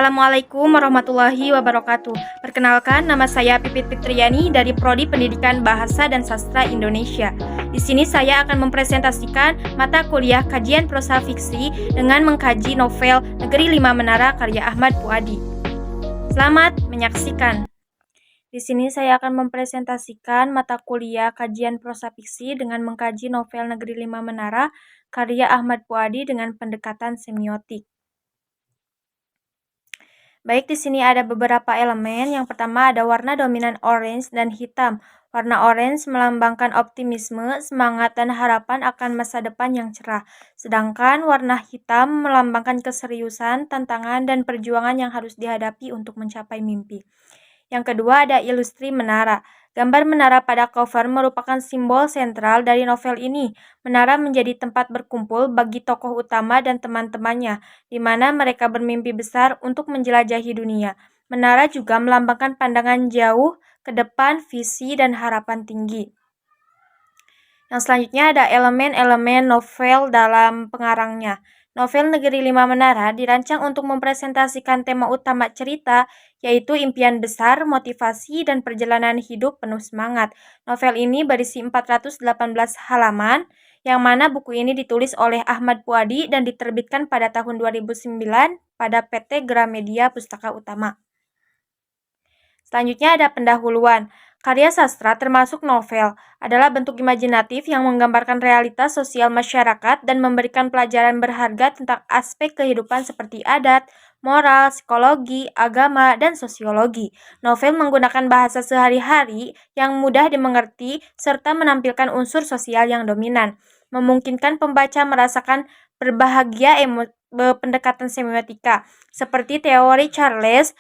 Assalamualaikum warahmatullahi wabarakatuh. Perkenalkan, nama saya Pipit Fitriani dari Prodi Pendidikan Bahasa dan Sastra Indonesia. Di sini saya akan mempresentasikan mata kuliah Kajian Prosa Fiksi dengan mengkaji novel Negeri Lima Menara karya Ahmad Puadi. Selamat menyaksikan. Di sini saya akan mempresentasikan mata kuliah Kajian Prosa Fiksi dengan mengkaji novel Negeri Lima Menara karya Ahmad Puadi dengan pendekatan semiotik. Baik, di sini ada beberapa elemen. Yang pertama ada warna dominan orange dan hitam. Warna orange melambangkan optimisme, semangat, dan harapan akan masa depan yang cerah. Sedangkan warna hitam melambangkan keseriusan, tantangan, dan perjuangan yang harus dihadapi untuk mencapai mimpi. Yang kedua ada ilustri menara. Gambar menara pada cover merupakan simbol sentral dari novel ini. Menara menjadi tempat berkumpul bagi tokoh utama dan teman-temannya, di mana mereka bermimpi besar untuk menjelajahi dunia. Menara juga melambangkan pandangan jauh ke depan, visi, dan harapan tinggi. Yang selanjutnya ada elemen-elemen novel dalam pengarangnya. Novel Negeri Lima Menara dirancang untuk mempresentasikan tema utama cerita, yaitu impian besar, motivasi, dan perjalanan hidup penuh semangat. Novel ini berisi 418 halaman, yang mana buku ini ditulis oleh Ahmad Puadi dan diterbitkan pada tahun 2009 pada PT Gramedia Pustaka Utama. Selanjutnya ada pendahuluan. Karya sastra termasuk novel adalah bentuk imajinatif yang menggambarkan realitas sosial masyarakat dan memberikan pelajaran berharga tentang aspek kehidupan seperti adat, moral, psikologi, agama, dan sosiologi. Novel menggunakan bahasa sehari-hari yang mudah dimengerti serta menampilkan unsur sosial yang dominan, memungkinkan pembaca merasakan berbahagia pendekatan semiotika, seperti teori Charles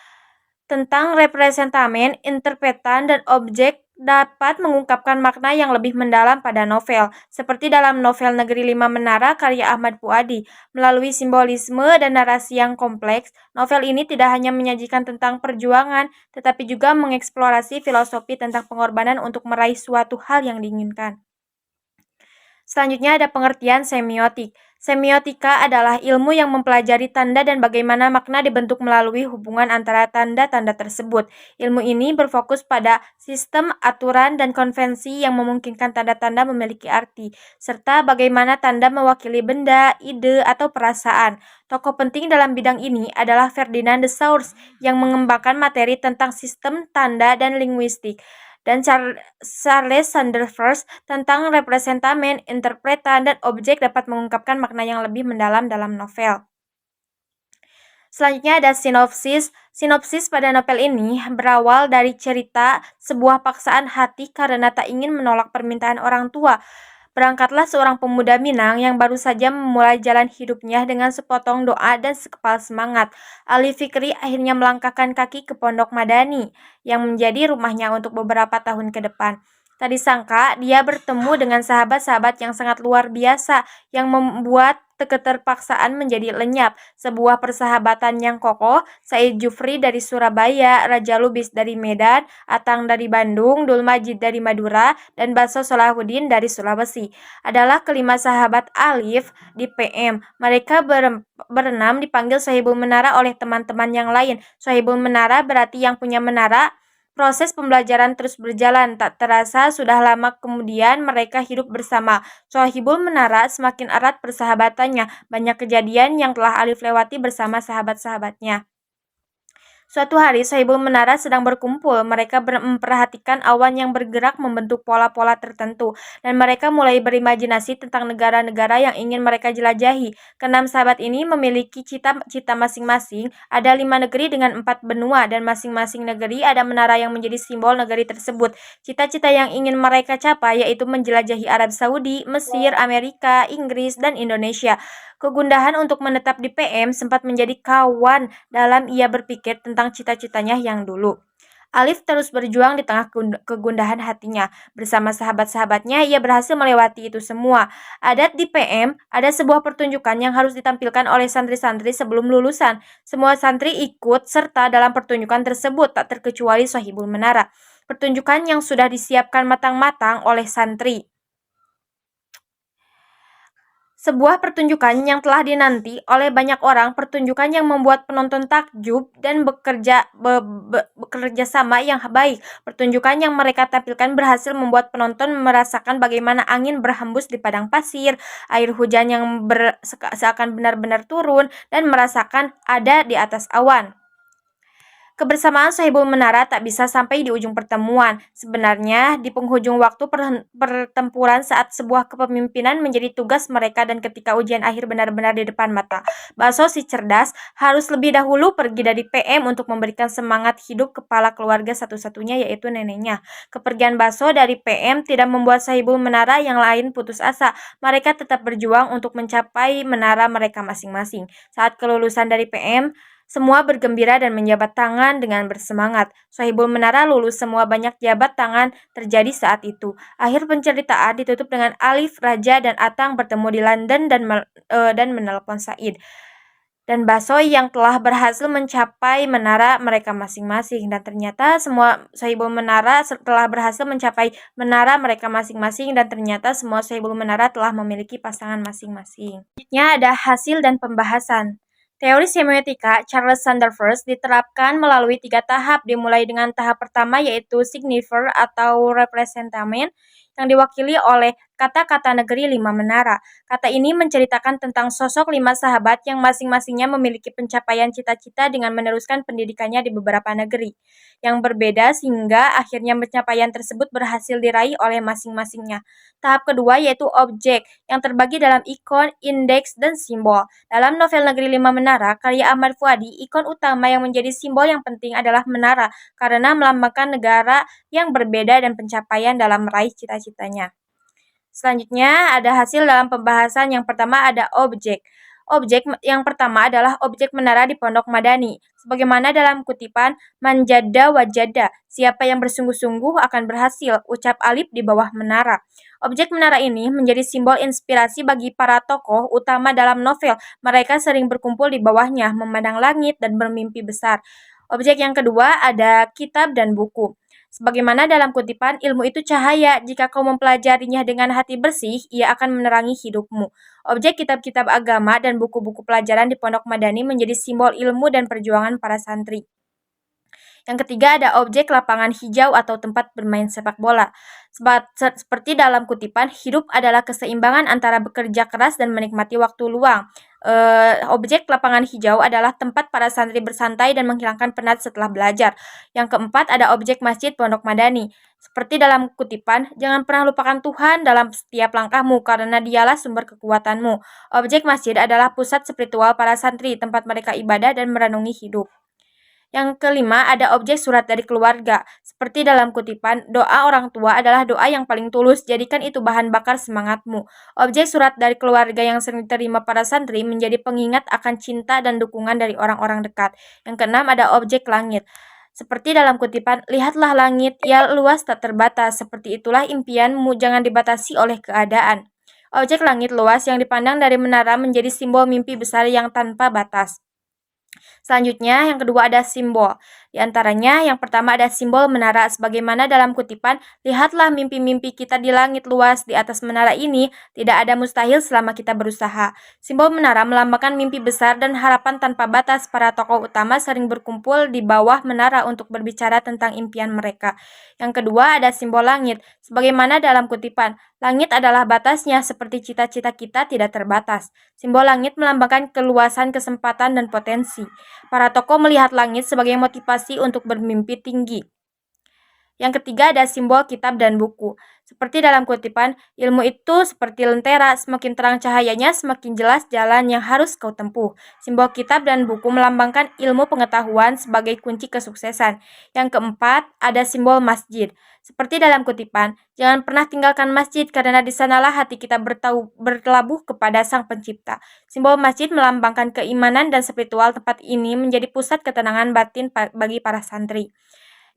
tentang representamen, interpretan, dan objek dapat mengungkapkan makna yang lebih mendalam pada novel. Seperti dalam novel Negeri Lima Menara karya Ahmad Puadi. Melalui simbolisme dan narasi yang kompleks, novel ini tidak hanya menyajikan tentang perjuangan, tetapi juga mengeksplorasi filosofi tentang pengorbanan untuk meraih suatu hal yang diinginkan. Selanjutnya ada pengertian semiotik. Semiotika adalah ilmu yang mempelajari tanda dan bagaimana makna dibentuk melalui hubungan antara tanda-tanda tersebut. Ilmu ini berfokus pada sistem, aturan, dan konvensi yang memungkinkan tanda-tanda memiliki arti, serta bagaimana tanda mewakili benda, ide, atau perasaan. Tokoh penting dalam bidang ini adalah Ferdinand de Saussure yang mengembangkan materi tentang sistem, tanda, dan linguistik, dan Charles Sanders tentang representamen, interpretan, dan objek dapat mengungkapkan makna yang lebih mendalam dalam novel. Selanjutnya ada sinopsis. Sinopsis pada novel ini berawal dari cerita sebuah paksaan hati karena tak ingin menolak permintaan orang tua. Berangkatlah seorang pemuda Minang yang baru saja memulai jalan hidupnya dengan sepotong doa dan sekepal semangat. Ali Fikri akhirnya melangkahkan kaki ke Pondok Madani yang menjadi rumahnya untuk beberapa tahun ke depan. Tak disangka dia bertemu dengan sahabat-sahabat yang sangat luar biasa yang membuat keterpaksaan menjadi lenyap. Sebuah persahabatan yang kokoh, Said Jufri dari Surabaya, Raja Lubis dari Medan, Atang dari Bandung, Dul Majid dari Madura, dan Baso Salahuddin dari Sulawesi adalah kelima sahabat Alif di PM. Mereka berenam dipanggil Sohibul Menara oleh teman-teman yang lain. Sohibul Menara berarti yang punya menara. Proses pembelajaran terus berjalan, tak terasa sudah lama kemudian mereka hidup bersama. Sohibul Menara semakin erat persahabatannya, banyak kejadian yang telah Alif lewati bersama sahabat-sahabatnya. Suatu hari Sohibul Menara sedang berkumpul, mereka memperhatikan awan yang bergerak membentuk pola-pola tertentu, dan mereka mulai berimajinasi tentang negara-negara yang ingin mereka jelajahi. Keenam sahabat ini memiliki cita-cita masing-masing, ada 5 negeri dengan 4 benua, dan masing-masing negeri ada menara yang menjadi simbol negeri tersebut. Cita-cita yang ingin mereka capai yaitu menjelajahi Arab Saudi, Mesir, Amerika, Inggris, dan Indonesia. Kegundahan untuk menetap di PM sempat menjadi kawan dalam ia berpikir tentang cita-citanya yang dulu. Alif terus berjuang di tengah kegundahan hatinya. Bersama sahabat-sahabatnya, ia berhasil melewati itu semua. Adat di PM, ada sebuah pertunjukan yang harus ditampilkan oleh santri-santri sebelum lulusan. Semua santri ikut serta dalam pertunjukan tersebut, tak terkecuali Sohibul Menara. Pertunjukan yang sudah disiapkan matang-matang oleh santri. Sebuah pertunjukan yang telah dinanti oleh banyak orang, pertunjukan yang membuat penonton takjub dan bekerja sama yang baik. Pertunjukan yang mereka tampilkan berhasil membuat penonton merasakan bagaimana angin berhembus di padang pasir, air hujan yang seakan benar-benar turun, dan merasakan ada di atas awan. Kebersamaan Sohibul Menara tak bisa sampai di ujung pertemuan. Sebenarnya, di penghujung waktu pertempuran saat sebuah kepemimpinan menjadi tugas mereka dan ketika ujian akhir benar-benar di depan mata, Baso si cerdas harus lebih dahulu pergi dari PM untuk memberikan semangat hidup kepala keluarga satu-satunya yaitu neneknya. Kepergian Baso dari PM tidak membuat Sohibul Menara yang lain putus asa. Mereka tetap berjuang untuk mencapai menara mereka masing-masing. Saat kelulusan dari PM, semua bergembira dan menjabat tangan dengan bersemangat. Sohibul Menara lulus, semua banyak jabat tangan terjadi saat itu. Akhir penceritaan ditutup dengan Alif, Raja, dan Atang bertemu di London dan menelpon Said dan Basoy yang telah berhasil mencapai menara mereka masing-masing. Dan ternyata semua Sohibul Menara telah berhasil mencapai menara mereka masing-masing dan ternyata semua Sohibul Menara telah memiliki pasangan masing-masing. Selanjutnya ada hasil dan pembahasan. Teori semiotika Charles Sanders diterapkan melalui 3 tahap, dimulai dengan tahap pertama yaitu signifier atau representamen yang diwakili oleh kata-kata negeri 5 menara. Kata ini menceritakan tentang sosok 5 sahabat yang masing-masingnya memiliki pencapaian cita-cita dengan meneruskan pendidikannya di beberapa negeri yang berbeda sehingga akhirnya pencapaian tersebut berhasil diraih oleh masing-masingnya. Tahap kedua yaitu objek yang terbagi dalam ikon, indeks, dan simbol. Dalam novel Negeri 5 Menara, karya Ahmad Fuadi, ikon utama yang menjadi simbol yang penting adalah menara karena melambangkan negara yang berbeda dan pencapaian dalam meraih cita-citanya. Selanjutnya ada hasil dalam pembahasan. Yang pertama ada objek. Objek yang pertama adalah objek menara di Pondok Madani. Sebagaimana dalam kutipan manjada wajada, siapa yang bersungguh-sungguh akan berhasil, ucap Alif di bawah menara. Objek menara ini menjadi simbol inspirasi bagi para tokoh utama dalam novel. Mereka sering berkumpul di bawahnya, memandang langit dan bermimpi besar. Objek yang kedua ada kitab dan buku. Sebagaimana dalam kutipan, ilmu itu cahaya. Jika kau mempelajarinya dengan hati bersih, ia akan menerangi hidupmu. Objek kitab-kitab agama dan buku-buku pelajaran di Pondok Madani menjadi simbol ilmu dan perjuangan para santri. Yang ketiga ada objek lapangan hijau atau tempat bermain sepak bola. Seperti dalam kutipan, hidup adalah keseimbangan antara bekerja keras dan menikmati waktu luang. Objek lapangan hijau adalah tempat para santri bersantai dan menghilangkan penat setelah belajar. Yang keempat ada objek masjid Pondok Madani. Seperti dalam kutipan, jangan pernah lupakan Tuhan dalam setiap langkahmu karena dialah sumber kekuatanmu. Objek masjid adalah pusat spiritual para santri, tempat mereka ibadah dan merenungi hidup. Yang kelima, ada objek surat dari keluarga. Seperti dalam kutipan, doa orang tua adalah doa yang paling tulus, jadikan itu bahan bakar semangatmu. Objek surat dari keluarga yang sering diterima para santri menjadi pengingat akan cinta dan dukungan dari orang-orang dekat. Yang keenam, ada objek langit. Seperti dalam kutipan, lihatlah langit, ia luas tak terbatas. Seperti itulah impianmu, jangan dibatasi oleh keadaan. Objek langit luas yang dipandang dari menara menjadi simbol mimpi besar yang tanpa batas. Selanjutnya, yang kedua ada simbol. Di antaranya, yang pertama ada simbol menara. Sebagaimana dalam kutipan, lihatlah mimpi-mimpi kita di langit luas. Di atas menara ini, tidak ada mustahil selama kita berusaha. Simbol menara melambangkan mimpi besar dan harapan tanpa batas. Para tokoh utama sering berkumpul di bawah menara untuk berbicara tentang impian mereka. Yang kedua ada simbol langit. Sebagaimana dalam kutipan, langit adalah batasnya, seperti cita-cita kita tidak terbatas. Simbol langit melambangkan keluasan, kesempatan, dan potensi. Para tokoh melihat langit sebagai motivasi untuk bermimpi tinggi. Yang ketiga ada simbol kitab dan buku. Seperti dalam kutipan, ilmu itu seperti lentera, semakin terang cahayanya, semakin jelas jalan yang harus kau tempuh. Simbol kitab dan buku melambangkan ilmu pengetahuan sebagai kunci kesuksesan. Yang keempat, ada simbol masjid. Seperti dalam kutipan, jangan pernah tinggalkan masjid karena di sanalah hati kita berlabuh kepada Sang Pencipta. Simbol masjid melambangkan keimanan dan spiritual. Tempat ini menjadi pusat ketenangan batin bagi para santri.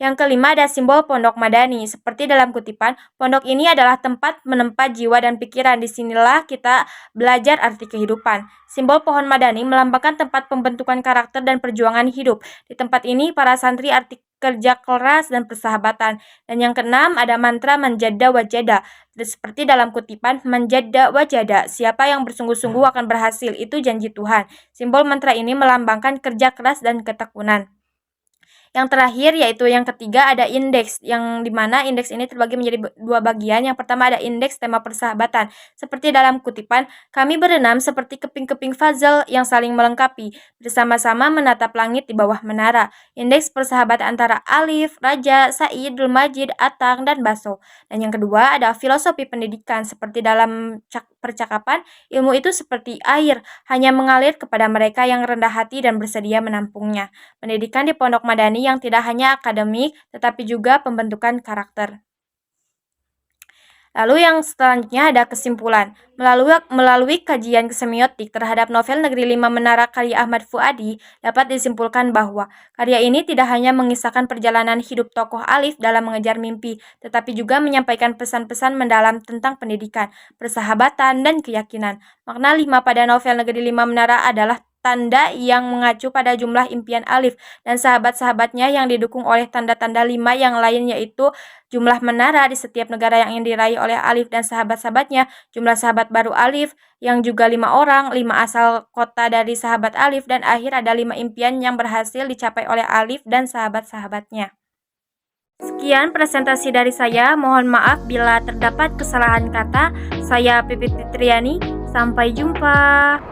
Yang kelima ada simbol Pondok Madani. Seperti dalam kutipan, pondok ini adalah tempat menempa jiwa dan pikiran. Disinilah kita belajar arti kehidupan. Simbol pohon Madani melambangkan tempat pembentukan karakter dan perjuangan hidup. Di tempat ini, para santri arti kerja keras dan persahabatan. Dan yang keenam ada mantra manjada wajada. Seperti dalam kutipan, manjada wajada, siapa yang bersungguh-sungguh akan berhasil, itu janji Tuhan. Simbol mantra ini melambangkan kerja keras dan ketekunan. Yang terakhir yaitu yang ketiga ada indeks, yang dimana indeks ini terbagi menjadi dua bagian. Yang pertama ada indeks tema persahabatan. Seperti dalam kutipan, kami berenam seperti keping-keping puzzle yang saling melengkapi, bersama-sama menatap langit di bawah menara. Indeks persahabatan antara Alif, Raja, Said, Dul Majid, Atang, dan Baso. Dan yang kedua ada filosofi pendidikan. Seperti dalam percakapan, ilmu itu seperti air, hanya mengalir kepada mereka yang rendah hati dan bersedia menampungnya. Pendidikan di Pondok Madani yang tidak hanya akademik, tetapi juga pembentukan karakter. Lalu yang selanjutnya ada kesimpulan. Melalui kajian semiotik terhadap novel Negeri Lima Menara karya Ahmad Fuadi, dapat disimpulkan bahwa karya ini tidak hanya mengisahkan perjalanan hidup tokoh Alif dalam mengejar mimpi, tetapi juga menyampaikan pesan-pesan mendalam tentang pendidikan, persahabatan, dan keyakinan. Makna 5 pada novel Negeri Lima Menara adalah tanda yang mengacu pada jumlah impian Alif dan sahabat-sahabatnya yang didukung oleh tanda-tanda 5 yang lain, yaitu jumlah menara di setiap negara yang ingin diraih oleh Alif dan sahabat-sahabatnya, jumlah sahabat baru Alif yang juga 5 orang, 5 asal kota dari sahabat Alif, dan akhir ada 5 impian yang berhasil dicapai oleh Alif dan sahabat-sahabatnya. Sekian presentasi dari saya, mohon maaf bila terdapat kesalahan kata. Saya Pipit Fitriani, sampai jumpa.